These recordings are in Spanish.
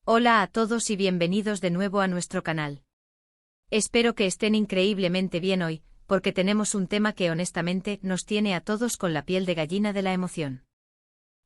Hola a todos y bienvenidos de nuevo a nuestro canal. Espero que estén increíblemente bien hoy, porque tenemos un tema que honestamente nos tiene a todos con la piel de gallina de la emoción.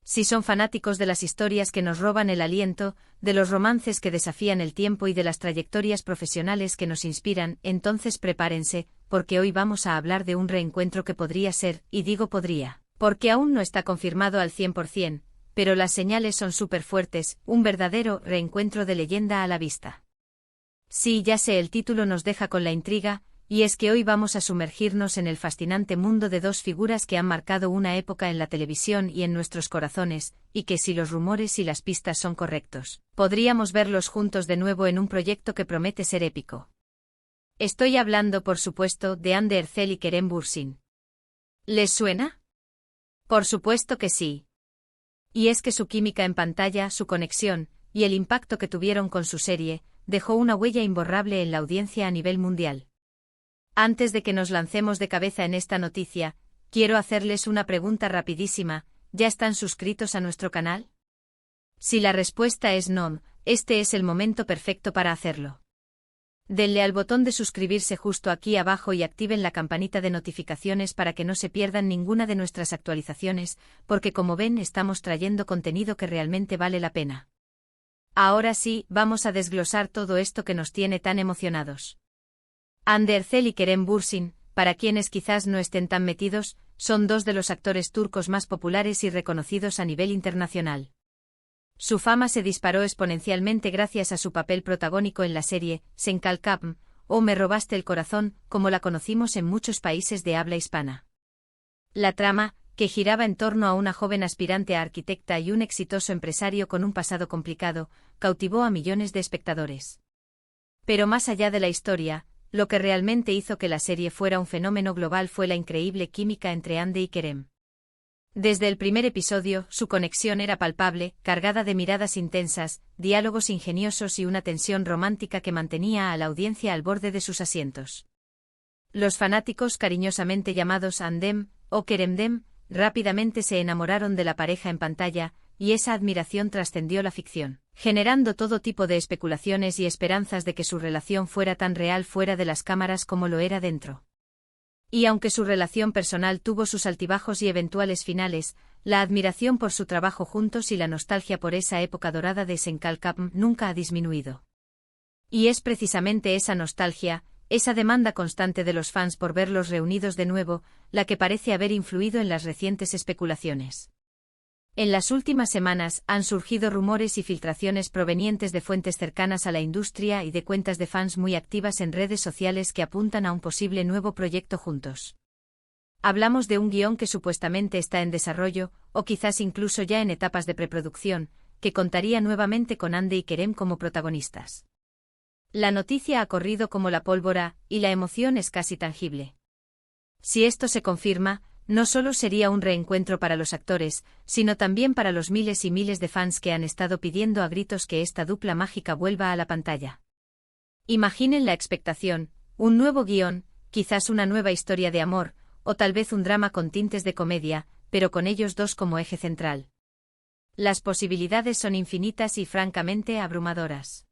Si son fanáticos de las historias que nos roban el aliento, de los romances que desafían el tiempo y de las trayectorias profesionales que nos inspiran, entonces prepárense, porque hoy vamos a hablar de un reencuentro que podría ser, y digo podría, porque aún no está confirmado al 100%, pero las señales son súper fuertes, un verdadero reencuentro de leyenda a la vista. Sí, ya sé, el título nos deja con la intriga, y es que hoy vamos a sumergirnos en el fascinante mundo de dos figuras que han marcado una época en la televisión y en nuestros corazones, y que si los rumores y las pistas son correctos, podríamos verlos juntos de nuevo en un proyecto que promete ser épico. Estoy hablando, por supuesto, de Hande Erçel y Kerem Bürsin. ¿Les suena? Por supuesto que sí. Y es que su química en pantalla, su conexión, y el impacto que tuvieron con su serie, dejó una huella imborrable en la audiencia a nivel mundial. Antes de que nos lancemos de cabeza en esta noticia, quiero hacerles una pregunta rapidísima: ¿ya están suscritos a nuestro canal? Si la respuesta es no, este es el momento perfecto para hacerlo. Denle al botón de suscribirse justo aquí abajo y activen la campanita de notificaciones para que no se pierdan ninguna de nuestras actualizaciones, porque como ven estamos trayendo contenido que realmente vale la pena. Ahora sí, vamos a desglosar todo esto que nos tiene tan emocionados. Hande Erçel y Kerem Bürsin, para quienes quizás no estén tan metidos, son dos de los actores turcos más populares y reconocidos a nivel internacional. Su fama se disparó exponencialmente gracias a su papel protagónico en la serie Sen Kalkapm, o Me robaste el corazón, como la conocimos en muchos países de habla hispana. La trama, que giraba en torno a una joven aspirante a arquitecta y un exitoso empresario con un pasado complicado, cautivó a millones de espectadores. Pero más allá de la historia, lo que realmente hizo que la serie fuera un fenómeno global fue la increíble química entre Hande y Kerem. Desde el primer episodio, su conexión era palpable, cargada de miradas intensas, diálogos ingeniosos y una tensión romántica que mantenía a la audiencia al borde de sus asientos. Los fanáticos, cariñosamente llamados Handem o Keremdem, rápidamente se enamoraron de la pareja en pantalla, y esa admiración trascendió la ficción, generando todo tipo de especulaciones y esperanzas de que su relación fuera tan real fuera de las cámaras como lo era dentro. Y aunque su relación personal tuvo sus altibajos y eventuales finales, la admiración por su trabajo juntos y la nostalgia por esa época dorada de Sen Kalkapm nunca ha disminuido. Y es precisamente esa nostalgia, esa demanda constante de los fans por verlos reunidos de nuevo, la que parece haber influido en las recientes especulaciones. En las últimas semanas han surgido rumores y filtraciones provenientes de fuentes cercanas a la industria y de cuentas de fans muy activas en redes sociales que apuntan a un posible nuevo proyecto juntos. Hablamos de un guión que supuestamente está en desarrollo, o quizás incluso ya en etapas de preproducción, que contaría nuevamente con Hande y Kerem como protagonistas. La noticia ha corrido como la pólvora, y la emoción es casi tangible. Si esto se confirma, no solo sería un reencuentro para los actores, sino también para los miles y miles de fans que han estado pidiendo a gritos que esta dupla mágica vuelva a la pantalla. Imaginen la expectación: un nuevo guión, quizás una nueva historia de amor, o tal vez un drama con tintes de comedia, pero con ellos dos como eje central. Las posibilidades son infinitas y francamente abrumadoras.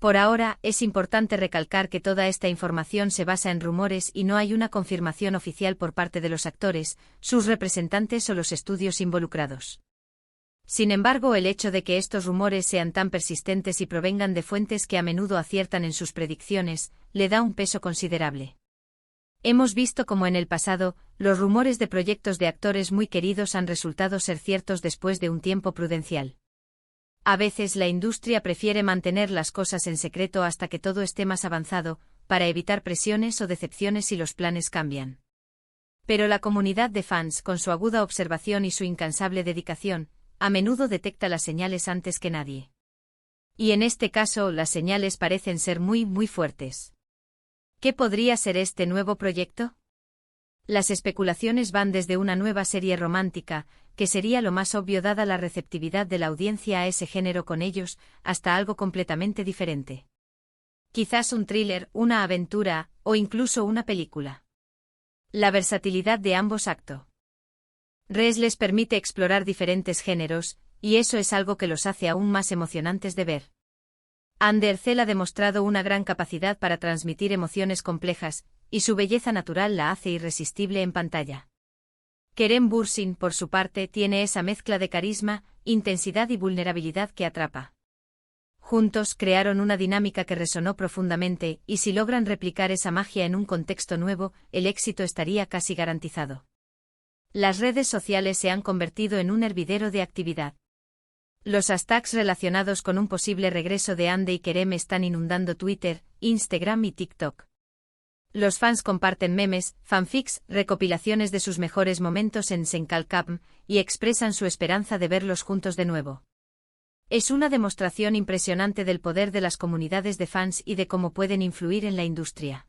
Por ahora, es importante recalcar que toda esta información se basa en rumores y no hay una confirmación oficial por parte de los actores, sus representantes o los estudios involucrados. Sin embargo, el hecho de que estos rumores sean tan persistentes y provengan de fuentes que a menudo aciertan en sus predicciones, le da un peso considerable. Hemos visto cómo en el pasado, los rumores de proyectos de actores muy queridos han resultado ser ciertos después de un tiempo prudencial. A veces la industria prefiere mantener las cosas en secreto hasta que todo esté más avanzado, para evitar presiones o decepciones si los planes cambian. Pero la comunidad de fans, con su aguda observación y su incansable dedicación, a menudo detecta las señales antes que nadie. Y en este caso, las señales parecen ser muy, muy fuertes. ¿Qué podría ser este nuevo proyecto? Las especulaciones van desde una nueva serie romántica, que sería lo más obvio dada la receptividad de la audiencia a ese género con ellos, hasta algo completamente diferente. Quizás un thriller, una aventura, o incluso una película. La versatilidad de ambos actos les permite explorar diferentes géneros, y eso es algo que los hace aún más emocionantes de ver. Andercel ha demostrado una gran capacidad para transmitir emociones complejas, y su belleza natural la hace irresistible en pantalla. Kerem Bürsin, por su parte, tiene esa mezcla de carisma, intensidad y vulnerabilidad que atrapa. Juntos crearon una dinámica que resonó profundamente, y si logran replicar esa magia en un contexto nuevo, el éxito estaría casi garantizado. Las redes sociales se han convertido en un hervidero de actividad. Los hashtags relacionados con un posible regreso de Hande y Kerem están inundando Twitter, Instagram y TikTok. Los fans comparten memes, fanfics, recopilaciones de sus mejores momentos en Senkalkam, y expresan su esperanza de verlos juntos de nuevo. Es una demostración impresionante del poder de las comunidades de fans y de cómo pueden influir en la industria.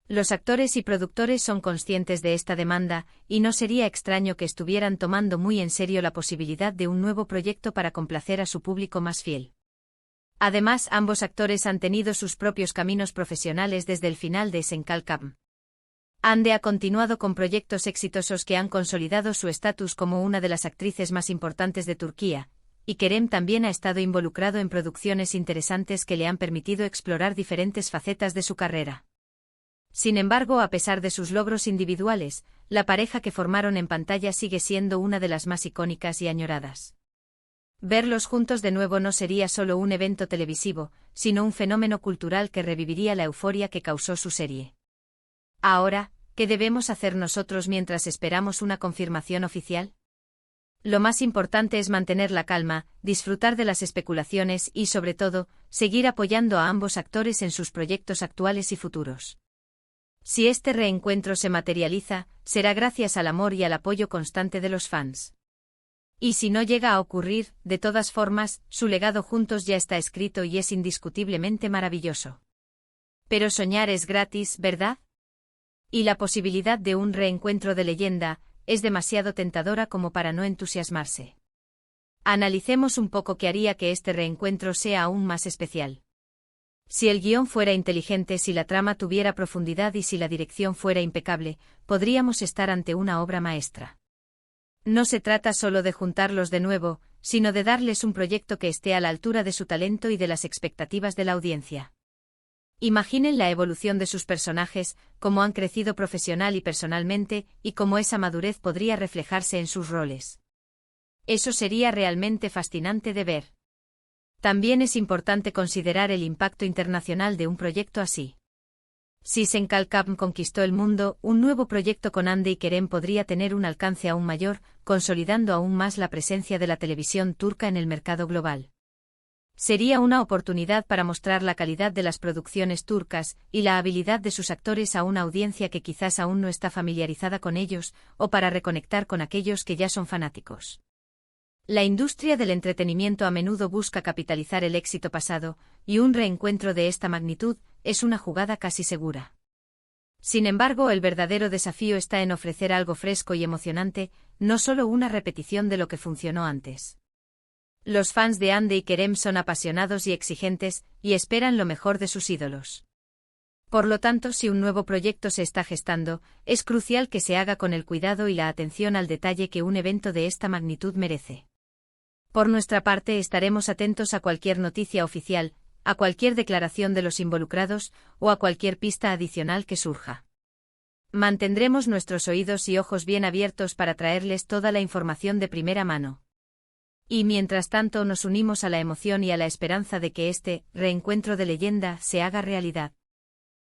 Los actores y productores son conscientes de esta demanda, y no sería extraño que estuvieran tomando muy en serio la posibilidad de un nuevo proyecto para complacer a su público más fiel. Además, ambos actores han tenido sus propios caminos profesionales desde el final de Senkalkam. Hande ha continuado con proyectos exitosos que han consolidado su estatus como una de las actrices más importantes de Turquía, y Kerem también ha estado involucrado en producciones interesantes que le han permitido explorar diferentes facetas de su carrera. Sin embargo, a pesar de sus logros individuales, la pareja que formaron en pantalla sigue siendo una de las más icónicas y añoradas. Verlos juntos de nuevo no sería solo un evento televisivo, sino un fenómeno cultural que reviviría la euforia que causó su serie. Ahora, ¿qué debemos hacer nosotros mientras esperamos una confirmación oficial? Lo más importante es mantener la calma, disfrutar de las especulaciones y, sobre todo, seguir apoyando a ambos actores en sus proyectos actuales y futuros. Si este reencuentro se materializa, será gracias al amor y al apoyo constante de los fans. Y si no llega a ocurrir, de todas formas, su legado juntos ya está escrito y es indiscutiblemente maravilloso. Pero soñar es gratis, ¿verdad? Y la posibilidad de un reencuentro de leyenda es demasiado tentadora como para no entusiasmarse. Analicemos un poco qué haría que este reencuentro sea aún más especial. Si el guión fuera inteligente, si la trama tuviera profundidad y si la dirección fuera impecable, podríamos estar ante una obra maestra. No se trata solo de juntarlos de nuevo, sino de darles un proyecto que esté a la altura de su talento y de las expectativas de la audiencia. Imaginen la evolución de sus personajes, cómo han crecido profesional y personalmente, y cómo esa madurez podría reflejarse en sus roles. Eso sería realmente fascinante de ver. También es importante considerar el impacto internacional de un proyecto así. Si Senkalkam conquistó el mundo, un nuevo proyecto con Hande y Kerem podría tener un alcance aún mayor, consolidando aún más la presencia de la televisión turca en el mercado global. Sería una oportunidad para mostrar la calidad de las producciones turcas y la habilidad de sus actores a una audiencia que quizás aún no está familiarizada con ellos, o para reconectar con aquellos que ya son fanáticos. La industria del entretenimiento a menudo busca capitalizar el éxito pasado, y un reencuentro de esta magnitud es una jugada casi segura. Sin embargo, el verdadero desafío está en ofrecer algo fresco y emocionante, no solo una repetición de lo que funcionó antes. Los fans de Hande y Kerem son apasionados y exigentes, y esperan lo mejor de sus ídolos. Por lo tanto, si un nuevo proyecto se está gestando, es crucial que se haga con el cuidado y la atención al detalle que un evento de esta magnitud merece. Por nuestra parte, estaremos atentos a cualquier noticia oficial, a cualquier declaración de los involucrados, o a cualquier pista adicional que surja. Mantendremos nuestros oídos y ojos bien abiertos para traerles toda la información de primera mano. Y mientras tanto nos unimos a la emoción y a la esperanza de que este reencuentro de leyenda se haga realidad.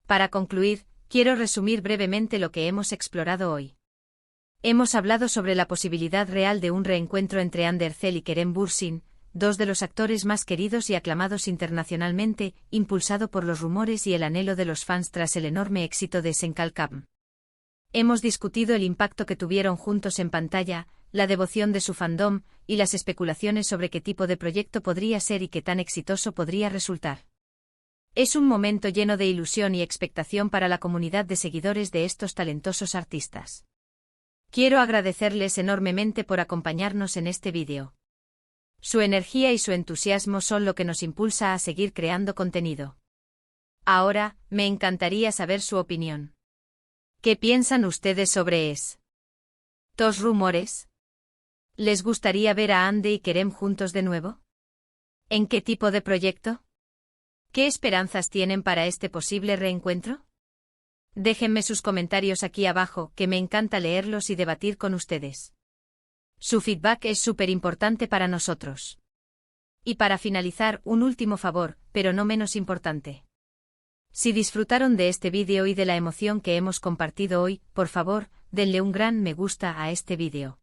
Para concluir, quiero resumir brevemente lo que hemos explorado hoy. Hemos hablado sobre la posibilidad real de un reencuentro entre Andercel y Kerem Bürsin, dos de los actores más queridos y aclamados internacionalmente, impulsado por los rumores y el anhelo de los fans tras el enorme éxito de Senkalkam. Hemos discutido el impacto que tuvieron juntos en pantalla, la devoción de su fandom, y las especulaciones sobre qué tipo de proyecto podría ser y qué tan exitoso podría resultar. Es un momento lleno de ilusión y expectación para la comunidad de seguidores de estos talentosos artistas. Quiero agradecerles enormemente por acompañarnos en este vídeo. Su energía y su entusiasmo son lo que nos impulsa a seguir creando contenido. Ahora, me encantaría saber su opinión. ¿Qué piensan ustedes sobre estos rumores? ¿Les gustaría ver a Ande y Kerem juntos de nuevo? ¿En qué tipo de proyecto? ¿Qué esperanzas tienen para este posible reencuentro? Déjenme sus comentarios aquí abajo, que me encanta leerlos y debatir con ustedes. Su feedback es súper importante para nosotros. Y para finalizar, un último favor, pero no menos importante. Si disfrutaron de este vídeo y de la emoción que hemos compartido hoy, por favor, denle un gran me gusta a este vídeo.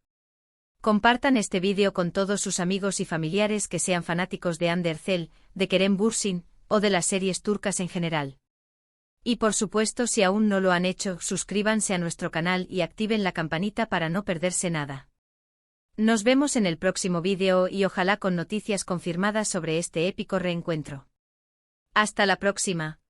Compartan este vídeo con todos sus amigos y familiares que sean fanáticos de Hande Erçel, de Kerem Bürsin, o de las series turcas en general. Y por supuesto, si aún no lo han hecho, suscríbanse a nuestro canal y activen la campanita para no perderse nada. Nos vemos en el próximo vídeo y ojalá con noticias confirmadas sobre este épico reencuentro. Hasta la próxima.